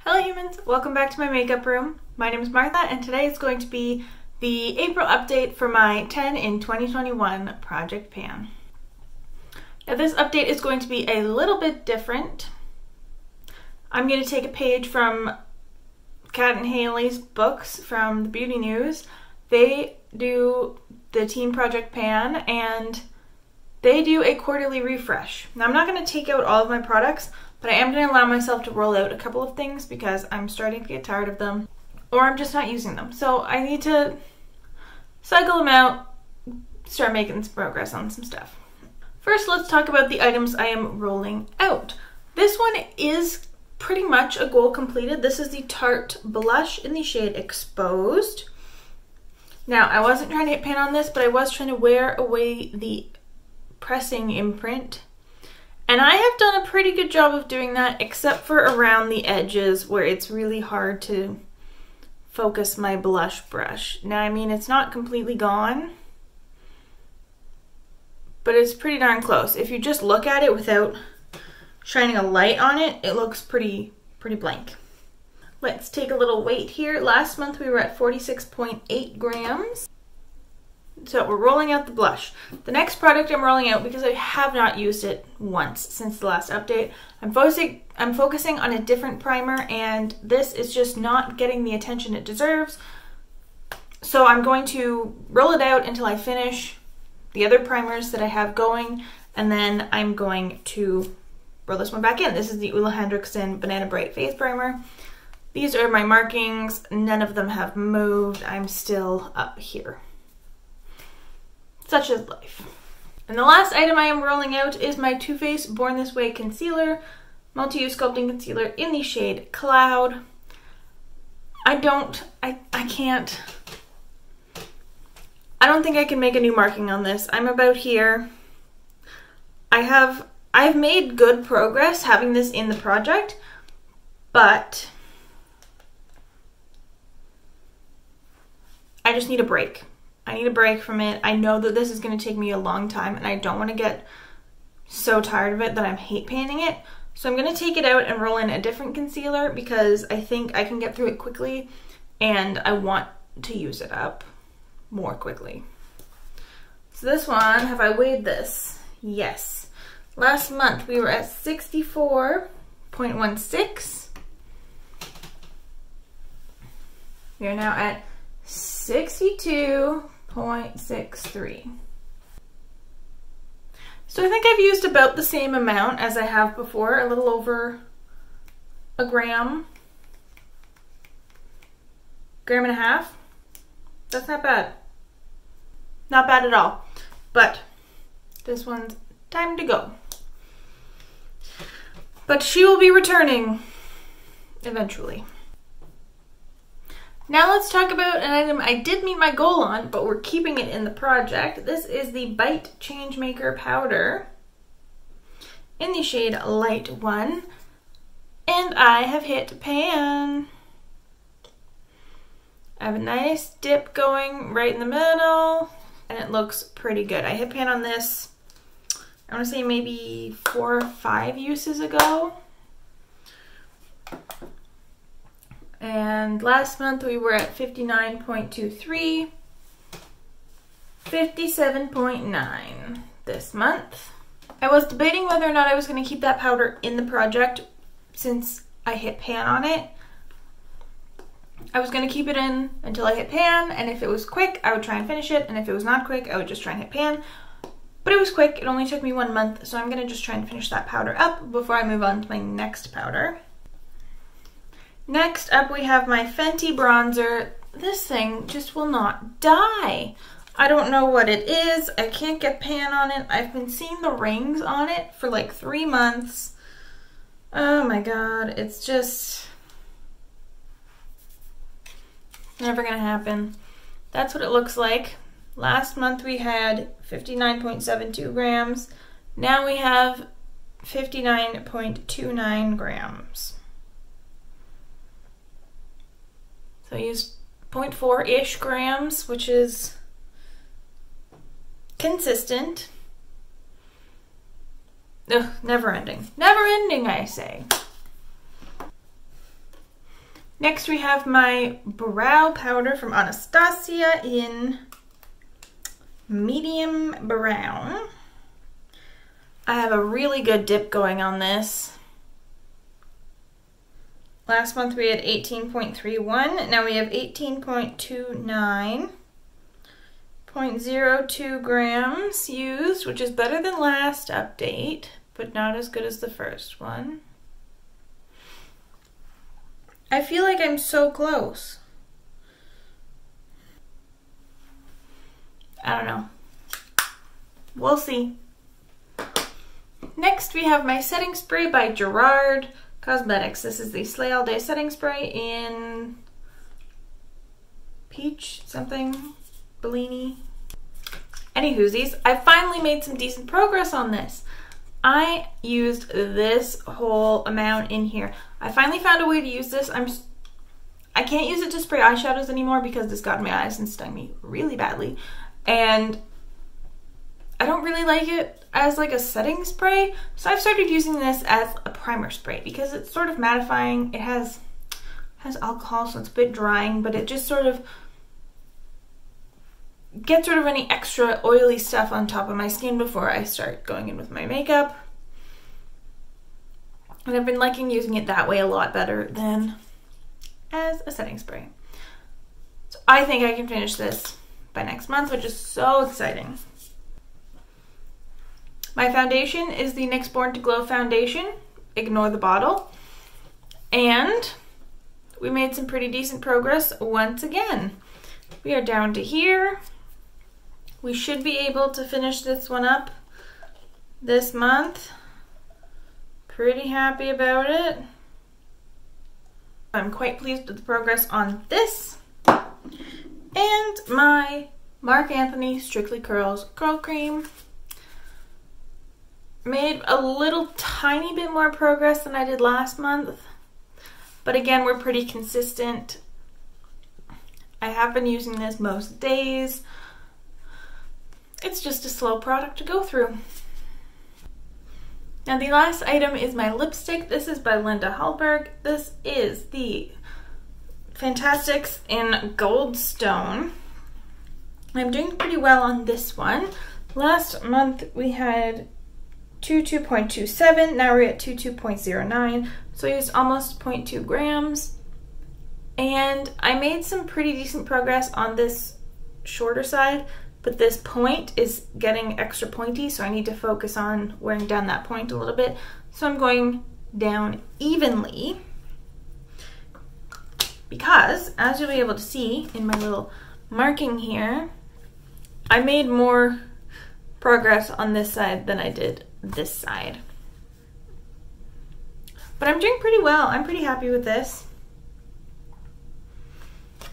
Hello humans, welcome back to my makeup room. My name is Martha and today is going to be the April update for my 10 in 2021 Project Pan. Now this update is going to be a little bit different. I'm going to take a page from Kat and Haley's books from the Beauty News. They do the Team Project Pan and they do a quarterly refresh. Now I'm not going to take out all of my products, but I am going to allow myself to roll out a couple of things because I'm starting to get tired of them or I'm just not using them. So I need to cycle them out, start making some progress on some stuff. First, let's talk about the items I am rolling out. This one is pretty much a goal completed. This is the Tarte blush in the shade Exposed. Now, I wasn't trying to hit pan on this, but I was trying to wear away the pressing imprint. And I have done a pretty good job of doing that, except for around the edges where it's really hard to focus my blush brush. Now, I mean, it's not completely gone, but it's pretty darn close. If you just look at it without shining a light on it, it looks pretty blank. Let's take a little weight here. Last month we were at 46.8 grams. So we're rolling out the blush. The next product I'm rolling out, because I have not used it once since the last update, I'm focusing on a different primer, and this is just not getting the attention it deserves. So I'm going to roll it out until I finish the other primers that I have going, and then I'm going to roll this one back in. This is the Henriksen Banana Bright Face Primer. These are my markings. None of them have moved. I'm still up here. Such is life. And the last item I am rolling out is my Too Faced Born This Way Concealer, Multi-Use Sculpting Concealer in the shade Cloud. I don't think I can make a new marking on this. I'm about here. I've made good progress having this in the project, but I just need a break. I need a break from it. I know that this is going to take me a long time and I don't want to get so tired of it that I'm hate panning it. So I'm going to take it out and roll in a different concealer because I think I can get through it quickly and I want to use it up more quickly. So this one, have I weighed this? Yes. Last month we were at 64.16. We are now at 62.63. So I think I've used about the same amount as I have before, a little over a gram and a half. That's not bad. Not bad at all. But this one's time to go. But she will be returning eventually. Now let's talk about an item I did meet my goal on, but we're keeping it in the project. This is the Bite Changemaker powder in the shade Light 1. And I have hit pan. I have a nice dip going right in the middle, and it looks pretty good. I hit pan on this, I want to say maybe 4 or 5 uses ago. And last month we were at 59.23, 57.9 this month. I was debating whether or not I was going to keep that powder in the project since I hit pan on it. I was going to keep it in until I hit pan, and if it was quick, I would try and finish it, and if it was not quick, I would just try and hit pan. But it was quick. It only took me 1 month, so I'm going to just try and finish that powder up before I move on to my next powder. Next up we have my Fenty bronzer. This thing just will not die. I don't know what it is. I can't get pan on it. I've been seeing the rings on it for like 3 months. Oh my god, it's just never gonna happen. That's what it looks like. Last month we had 59.72 grams. Now we have 59.29 grams. So I used 0.4-ish grams, which is consistent. Ugh, never ending. Never ending, I say. Next we have my brow powder from Anastasia in medium brown. I have a really good dip going on this. Last month we had 18.31, now we have 18.29. 0.02 grams used, which is better than last update, but not as good as the first one. I feel like I'm so close. I don't know. We'll see. Next we have my setting spray by Gerard Cosmetics. This is the Slay All Day setting spray in peach something, Bellini. Anywhoosies, I finally made some decent progress on this. I used this whole amount in here. I finally found a way to use this. I can't use it to spray eyeshadows anymore because this got in my eyes and stung me really badly. And I don't really like it as like a setting spray. So I've started using this as a primer spray because it's sort of mattifying. It has alcohol, so it's a bit drying, but it just sort of gets rid of any extra oily stuff on top of my skin before I start going in with my makeup. And I've been liking using it that way a lot better than as a setting spray. So I think I can finish this by next month, which is so exciting. My foundation is the NYX Born to Glow foundation. Ignore the bottle. And we made some pretty decent progress once again. We are down to here. We should be able to finish this one up this month. Pretty happy about it. I'm quite pleased with the progress on this. And my Marc Anthony Strictly Curls Curl Cream. Made a little tiny bit more progress than I did last month. But again, we're pretty consistent. I have been using this most days. It's just a slow product to go through. Now the last item is my lipstick. This is by Hallberg. This is the Fantastix in Goldstone. I'm doing pretty well on this one. Last month we had 22.27, now we're at 22.09, so I used almost 0.2 grams. And I made some pretty decent progress on this shorter side, but this point is getting extra pointy, so I need to focus on wearing down that point a little bit. So I'm going down evenly because, as you'll be able to see in my little marking here, I made more progress on this side than I did this side. But I'm doing pretty well. I'm pretty happy with this.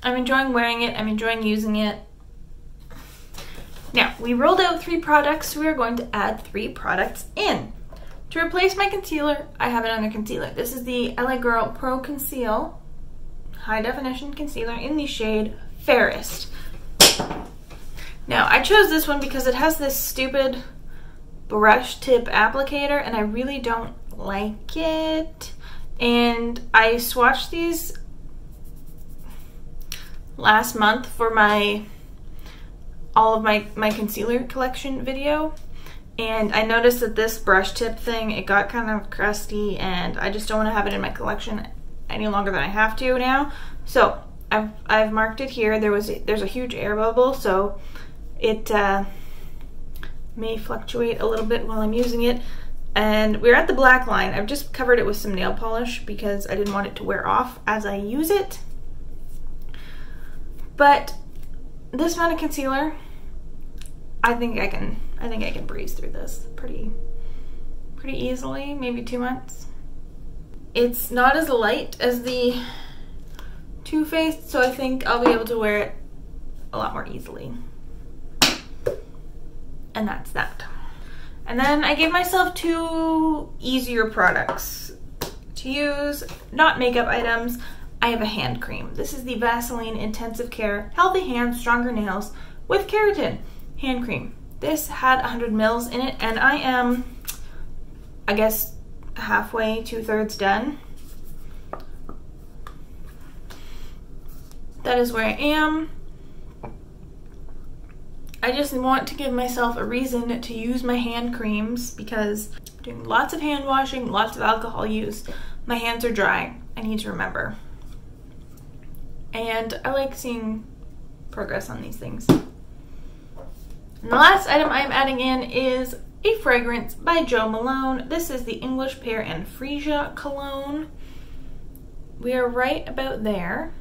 I'm enjoying wearing it. I'm enjoying using it. Now, we rolled out 3 products, so we are going to add 3 products in. To replace my concealer, I have another concealer. This is the LA Girl Pro Conceal High Definition Concealer in the shade Fairest. Now, I chose this one because it has this stupid brush tip applicator, and I really don't like it. And I swatched these last month for all of my concealer collection video, and I noticed that this brush tip thing, it got kind of crusty, and I just don't want to have it in my collection any longer than I have to now. So I've marked it here. There's a huge air bubble, so it may fluctuate a little bit while I'm using it. And we're at the black line. I've just covered it with some nail polish because I didn't want it to wear off as I use it. But this amount of concealer, I think I can breeze through this pretty easily, maybe 2 months. It's not as light as the Too Faced, so I think I'll be able to wear it a lot more easily. And that's that. And then I gave myself 2 easier products to use, not makeup items. I have a hand cream. This is the Vaseline Intensive Care Healthy Hands, Stronger Nails with Keratin hand cream. This had 100 mils in it, and I am, I guess, halfway, 2/3 done. that is where I am. I just want to give myself a reason to use my hand creams because I'm doing lots of hand washing, lots of alcohol use. My hands are dry. I need to remember. And I like seeing progress on these things. And the last item I'm adding in is a fragrance by Jo Malone. This is the English Pear and Freesia cologne. We are right about there.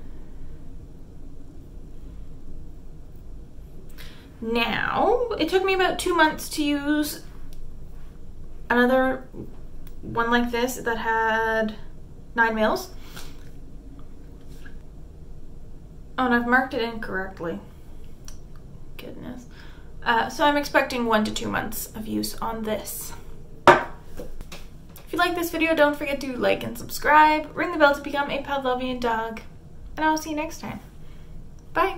Now, it took me about 2 months to use another one like this that had 9 mils. Oh, and I've marked it incorrectly. Goodness. So I'm expecting 1 to 2 months of use on this. If you like this video, don't forget to like and subscribe, ring the bell to become a Pavlovian dog, and I will see you next time. Bye!